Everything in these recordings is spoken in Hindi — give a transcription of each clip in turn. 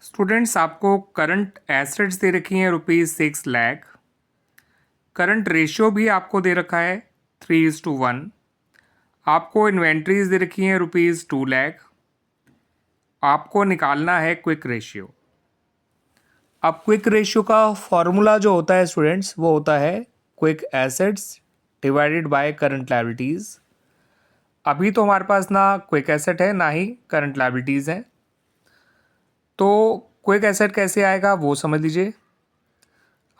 स्टूडेंट्स, आपको करंट एसेट्स दे रखी हैं ₹6 लाख। करंट रेशियो भी आपको दे रखा है 3:1। आपको इन्वेंट्रीज दे रखी हैं ₹2 लाख। आपको निकालना है क्विक रेशियो। अब क्विक रेशियो का फॉर्मूला जो होता है स्टूडेंट्स, वो होता है quick assets divided by current liabilities. अभी तो हमारे पास ना क्विक एसेट है ना ही करंट लायबिलिटीज़ है, तो क्विक एसेट कैसे आएगा वो समझ लीजिए।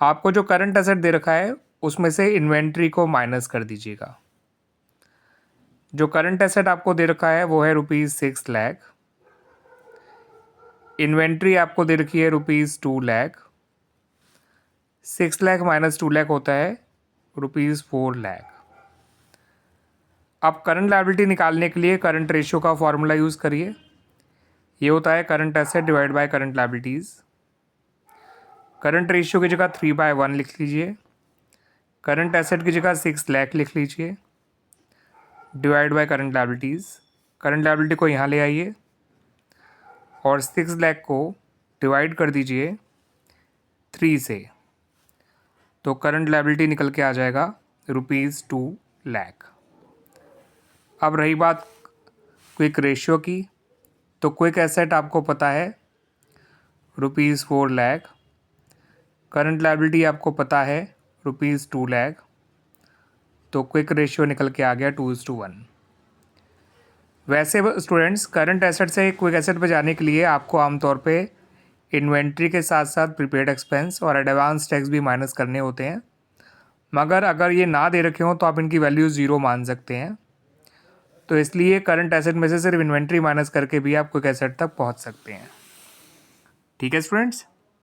आपको जो करंट एसेट दे रखा है उसमें से इन्वेंट्री को माइनस कर दीजिएगा। जो करंट एसेट आपको दे रखा है वो है ₹6 लाख। इन्वेंट्री आपको दे रखी है ₹2 लाख। 6 लाख माइनस 2 लाख होता है ₹4 लाख। अब करंट लायबिलिटी निकालने के लिए करंट रेशियो का फॉर्मूला यूज़ करिए। ये होता है current asset divide by current liabilities. Current ratio की जगह 3/1 लिख लीजिए। करंट एसेट की जगह 6 लाख लिख लीजिए divide by current liabilities. Current liability को यहाँ ले आइए और 6 लाख को डिवाइड कर दीजिए 3 से, तो करंट लायबिलिटी निकल के आ जाएगा ₹2 लाख। अब रही बात क्विक रेशियो की, तो क्विक एसेट आपको पता है ₹4 लाख। करंट लायबिलिटी आपको पता है ₹2 लाख, तो क्विक रेशियो निकल के आ गया 2:1। वैसे स्टूडेंट्स, करंट एसेट से क्विक एसेट पे जाने के लिए आपको आमतौर पे इन्वेंट्री के साथ साथ प्रीपेड एक्सपेंस और एडवांस टैक्स भी माइनस करने होते हैं, मगर अगर ये ना दे रखे हों तो आप इनकी वैल्यू 0 मान सकते हैं। तो इसलिए करंट एसेट में से सिर्फ इन्वेंट्री माइनस करके भी आप क्विक एसेट तक पहुंच सकते हैं। ठीक है स्टूडेंट्स।